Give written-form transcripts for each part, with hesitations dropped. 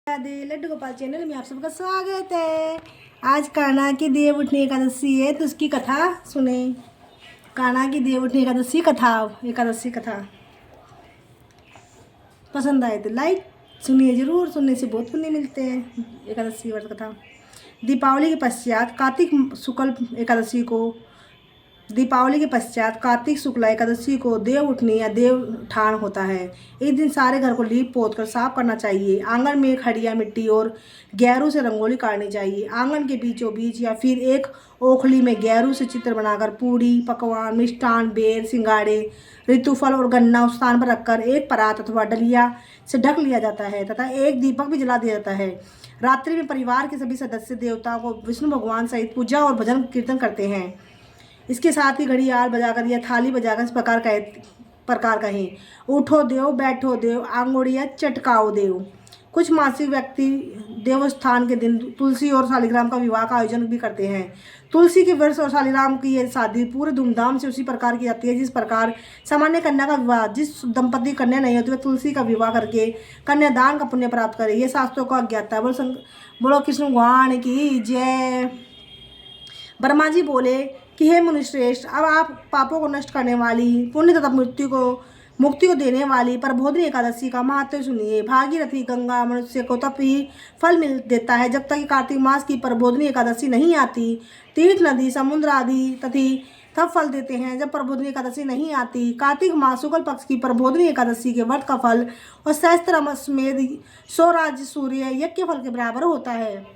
Radhe Laddu Gopal channel में आप सबका स्वागत है। आज कान्हा की देव उठनी एकादशी है तो उसकी कथा सुने। कान्हा की देव उठनी एकादशी कथा पसंद आए तो लाइक सुनिए जरूर, सुनने से बहुत पुण्य मिलते हैं। एकादशी व्रत कथा दीपावली के पश्चात कार्तिक शुक्ला एकादशी को देव उठनी या देव उठान होता है। इस दिन सारे घर को लीप पोत कर साफ करना चाहिए। आंगन में खड़िया मिट्टी और गैरू से रंगोली काटनी चाहिए। आंगन के बीचों बीच या फिर एक ओखली में गैरू से चित्र बनाकर पूड़ी पकवान मिष्टान बेर सिंगाड़े ऋतुफल और गन्ना उस स्थान पर रखकर एक परात अथवा डलिया से ढक लिया जाता है तथा एक दीपक भी जला दिया जाता है। रात्रि में परिवार के सभी सदस्य देवताओं को विष्णु भगवान सहित पूजा और भजन कीर्तन करते हैं। इसके साथ ही घड़ियाल बजाकर या थाली बजाकर इस प्रकार कहें, उठो देव बैठो देव आंगुड़िया चटकाओ देव। कुछ मासिक व्यक्ति देवस्थान के दिन तुलसी और शालिग्राम का विवाह का आयोजन भी करते हैं। तुलसी के वृक्ष और शालिग्राम की ये शादी पूरे धूमधाम से उसी प्रकार की जाती है जिस प्रकार सामान्य कन्या का विवाह। जिस दंपति कन्या नहीं होती वह तुलसी का विवाह करके कन्यादान का पुण्य प्राप्त करे। ये शास्त्रों को अज्ञात है। बोलो कृष्ण भगवान की जय। ब्रह्मा जी बोले कि हे मुनिश्रेष्ठ, अब आप पापों को नष्ट करने वाली पुण्य तथा मुक्ति को देने वाली प्रबोधिनी एकादशी का महत्व सुनिए। भागीरथी गंगा मनुष्य को तब ही फल मिल देता है जब तक कि कार्तिक मास की प्रबोधिनी एकादशी नहीं आती। तीर्थ नदी समुद्र आदि तब फल देते हैं जब प्रबोधिनी एकादशी नहीं आती। कार्तिक मास शुक्ल पक्ष की प्रबोधिनी एकादशी के व्रत का फल और सहस्त्रमेध 100 राज्य सूर्य यज्ञ के फल के बराबर होता है।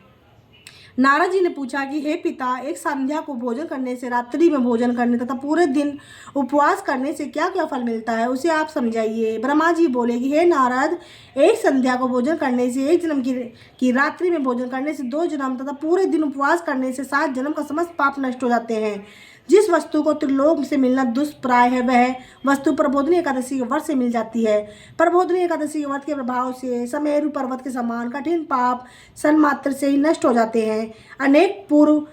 नारद जी ने पूछा कि हे पिता, एक संध्या को भोजन करने से रात्रि में भोजन करने तथा पूरे दिन उपवास करने से क्या क्या फल मिलता है, उसे आप समझाइए। ब्रह्मा जी बोले कि हे नारद, एक संध्या को भोजन करने से 1 जन्म की रात्रि में भोजन करने से 2 जन्म तथा पूरे दिन उपवास करने से 7 जन्म का समस्त पाप नष्ट हो जाते हैं। जिस वस्तु को त्रिलोक से मिलना दुष्प्राय है वह वस्तु प्रबोधिनी एकादशी के व्रत से मिल जाती है। प्रबोधिनी एकादशी के व्रत के प्रभाव से समेरु पर्वत के समान कठिन पाप सन्मात्र से ही नष्ट हो जाते हैं। अनेक पूर्व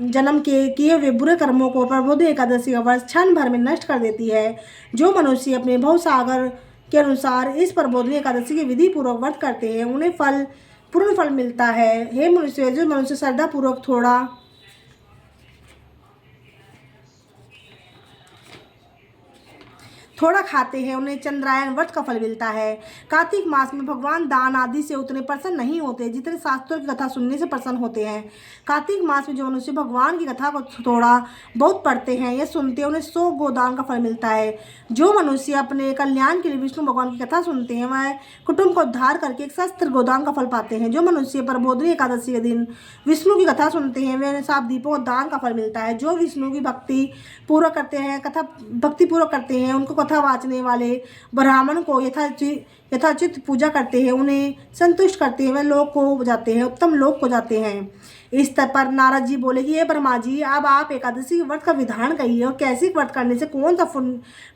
जन्म के किए हुए बुरे कर्मों को प्रबोधिनी एकादशी का व्रत क्षण भर में नष्ट कर देती है। जो मनुष्य अपने भवसागर के अनुसार इस प्रबोधिनी एकादशी के विधि पूर्वक व्रत करते हैं उन्हें पूर्ण फल मिलता है। हे मनुष्य, जो मनुष्य श्रद्धा पूर्वक थोड़ा खाते हैं उन्हें चंद्रायन व्रत का फल मिलता है। कार्तिक मास में भगवान दान आदि से उतने प्रसन्न नहीं होते जितने शास्त्रों की कथा सुनने से प्रसन्न होते हैं। कार्तिक मास में जो मनुष्य भगवान की कथा को थोड़ा बहुत पढ़ते हैं या सुनते हैं उन्हें 100 गोदान का फल मिलता है। जो मनुष्य अपने कल्याण के लिए विष्णु भगवान की कथा सुनते हैं वह कुटुंब को उद्धार करके एक सहस्त्र गोदान का फल पाते हैं। जो मनुष्य प्रबोधिनी एकादशी के दिन विष्णु की कथा सुनते हैं वह 7 दीपों को दान का फल मिलता है। जो विष्णु की भक्ति पूर्वक करते हैं उनको कथा वाचने वाले ब्राह्मण को यथाचित पूजा करते हैं उन्हें संतुष्ट करते हैं वह लोक को जाते हैं उत्तम लोक को जाते हैं। इस स्तर पर नारद जी बोले कि हे ब्रह्मा जी, अब आप एकादशी व्रत का विधान कहिए और कैसे व्रत करने से कौन सा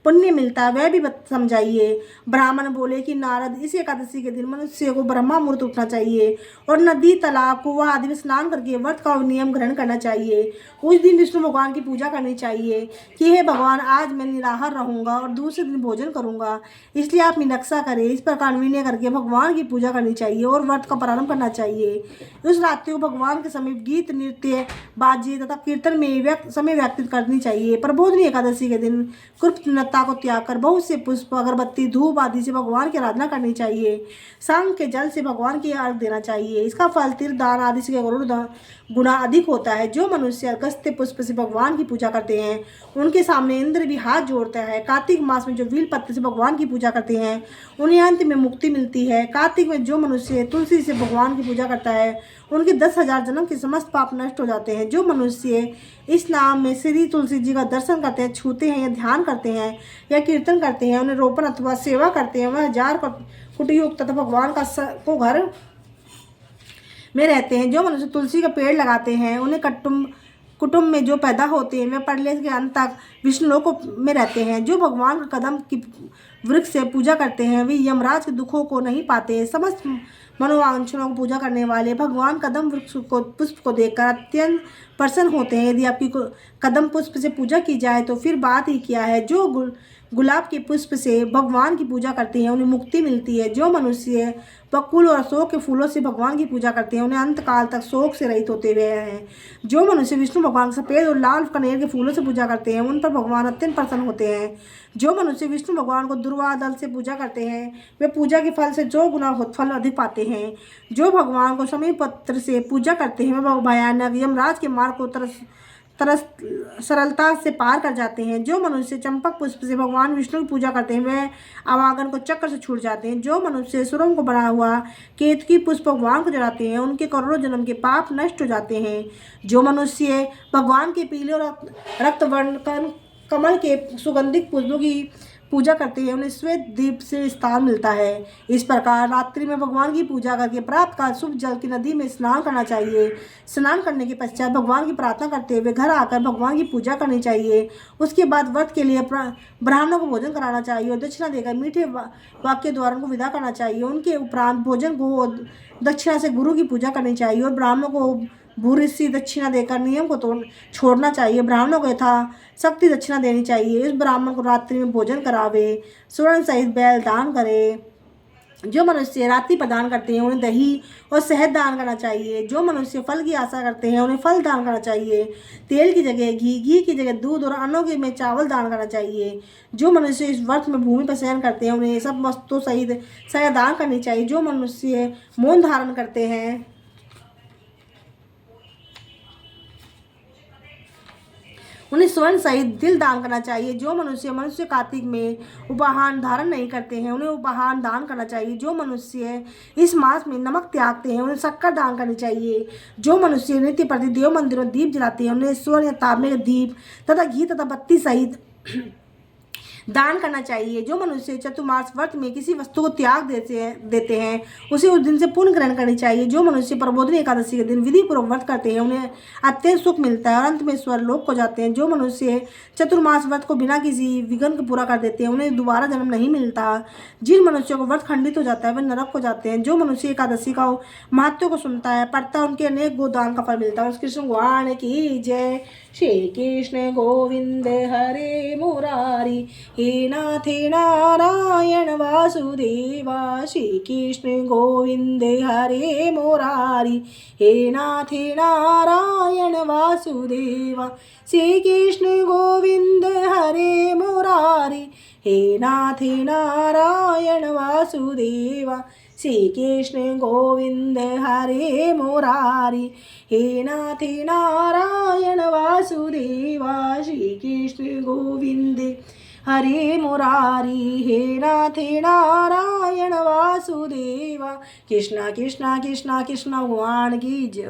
पुण्य मिलता है वह भी समझाइए। ब्राह्मण बोले कि नारद, इस एकादशी के दिन मनुष्य को ब्रह्मा मुहूर्त उठना चाहिए और नदी तालाब कुआं आदि में स्नान करके व्रत का नियम ग्रहण करना चाहिए। उस दिन विष्णु भगवान की पूजा करनी चाहिए कि हे भगवान, आज मैं निराहार रहूंगा और दूसरे दिन भोजन करूंगा, इसलिए आप निरक्षा करें। इस प्रकार निर्णय करके भगवान की पूजा करनी चाहिए और व्रत का प्रारंभ करना चाहिए। उस रात्रि को भगवान के समीप गीत नृत्य बाजी तथा कीर्तन में समय व्यतीत करनी चाहिए। प्रबोधिनी एकादशी के दिन कृतज्ञता को त्याग कर बहुत से पुष्प अगरबत्ती धूप आदि से भगवान की आराधना करनी चाहिए। सांग के जल से भगवान की अर्घ देना चाहिए। इसका फल तीर्थ दान आदि से गुना अधिक होता है। जो मनुष्य अगस्त्य पुष्प से भगवान की पूजा करते हैं उनके सामने इंद्र भी हाथ जोड़ता है। कार्तिक मास में जो वील पत्र से भगवान की पूजा करते हैं उन्हें अंत में मुक्ति मिलती है। कार्तिक में जो मनुष्य तुलसी से भगवान की पूजा करता है उनके 10,000 जन्म के समस्त पाप नष्ट हो जाते हैं। जो मनुष्य इस नाम में श्री तुलसी जी का दर्शन करते हैं, छूते हैं या ध्यान करते हैं या कीर्तन करते हैं, उन्हें रोपण अथवा सेवा करते हैं, वह 1000 कुटयुक्त तथा भगवान को घर में रहते हैं। जो मनुष्य तुलसी का पेड़ लगाते हैं उन्हें कुटुंब में जो पैदा होते हैं वे परलोक के अंत तक विष्णुलोक में रहते हैं। जो भगवान का कदम की वृक्ष से पूजा करते हैं वे यमराज के दुखों को नहीं पाते। समस्त मनोवांछनों को पूजा करने वाले भगवान कदम वृक्ष को पुष्प को देखकर अत्यंत प्रसन्न होते हैं। यदि आपकी कदम पुष्प से पूजा की जाए तो फिर बात ही क्या है। जो गुलाब के पुष्प से भगवान की पूजा करते हैं उन्हें मुक्ति मिलती है। जो मनुष्य बकुल और अशोक के फूलों से भगवान की पूजा करते हैं उन्हें अंत काल तक शोक से रहित होते हुए हैं। जो मनुष्य विष्णु भगवान सफ़ेद और लाल कनेर के फूलों से पूजा करते हैं उन पर भगवान अत्यंत प्रसन्न होते हैं। जो मनुष्य विष्णु भगवान को दुर्वा दल से पूजा करते हैं वे पूजा के फल से जो गुना फल अधिक पाते हैं। जो भगवान को समीप पत्र से पूजा करते हैं वे भयानक यमराज के मार्ग को तरस सरलता से पार कर जाते हैं। जो मनुष्य चंपक पुष्प से भगवान विष्णु की पूजा करते हैं वे अवागन को चक्कर से छूट जाते हैं। जो मनुष्य सुरंग को बना हुआ केतकी पुष्प भगवान को जलाते हैं उनके करोड़ों जन्म के पाप नष्ट हो जाते हैं। जो मनुष्य भगवान के पीले और रक्त वर्ण कमल के सुगंधित पुष्पों की पूजा करते हैं उन्हें श्वेत दीप से स्थान मिलता है। इस प्रकार रात्रि में भगवान की पूजा करके प्राप्त काल शुभ जल की नदी में स्नान करना चाहिए। स्नान करने के पश्चात भगवान की प्रार्थना करते हुए घर आकर भगवान की पूजा करनी चाहिए। उसके बाद व्रत के लिए ब्राह्मणों को भोजन कराना चाहिए और दक्षिणा देकर मीठे वाक्य द्वारा उनको विदा करना चाहिए। उनके उपरांत भोजन को दक्षिणा से गुरु की पूजा करनी चाहिए और ब्राह्मणों को भूरिश्री दक्षिणा देकर नियम को छोड़ना चाहिए। ब्राह्मणों को यथा शक्ति दक्षिणा देनी चाहिए। इस ब्राह्मण को रात्रि में भोजन करावे, स्वर्ण सहित बैल दान करे। जो मनुष्य रात्रि प्रदान करते हैं उन्हें दही और शहद दान करना चाहिए। जो मनुष्य फल की आशा करते हैं उन्हें फल दान करना चाहिए। तेल की जगह घी, घी की जगह दूध और अन्नों के में चावल दान करना चाहिए। जो मनुष्य इस व्रत में भूमि पर शयन करते हैं उन्हें सब वस्तुओं सहित शय दान करनी चाहिए। जो मनुष्य मौन धारण करते हैं उन्हें स्वर्ण सहित दिल दान करना चाहिए। जो मनुष्य कार्तिक में उपाहार धारण नहीं करते हैं उन्हें उपाहार दान करना चाहिए। जो मनुष्य इस मास में नमक त्यागते हैं उन्हें शक्कर दान करनी चाहिए। जो मनुष्य नित्य प्रति देव मंदिरों में दीप जलाते हैं उन्हें स्वर्ण या तांबे के दीप तथा घी तथा बत्ती सहित दान करना चाहिए। जो मनुष्य चतुर्मास व्रत में किसी वस्तु को त्याग देते हैं उसे उस दिन से पुण्य ग्रहण करनी चाहिए। जो मनुष्य प्रबोधनी एकादशी के दिन विधि पूर्वक व्रत करते हैं उन्हें अत्यंत सुख मिलता है और अंत में स्वर्गलोक को जाते हैं। जो मनुष्य चतुर्मास व्रत को बिना किसी विघ्न के पूरा कर देते हैं उन्हें दोबारा जन्म नहीं मिलता। जिन मनुष्यों को व्रत खंडित हो जाता है वे नरक को जाते हैं। जो मनुष्य एकादशी का महत्व को सुनता है पढ़ता है उनके अनेक गोदान का फल मिलता है। कृष्ण भगवान की जय। श्री कृष्ण गोविंद हरे मुरारी हे नाथ नारायण वासुदेवा। श्री कृष्ण गोविंद हरे मुरारी हे नाथ नारायण वासुदेवा। श्री कृष्ण गोविंद हरे मुरारी हे नाथ नारायण वासुदेवा। श्री कृष्ण गोविंद हरे मुरारी हे नाथ नारायण वासुदेवा। श्री कृष्ण गोविंद हरे मुरारी हे नाथ नारायण वासुदेवा। कृष्णा कृष्णा कृष्णा कृष्ण भगवान की जय।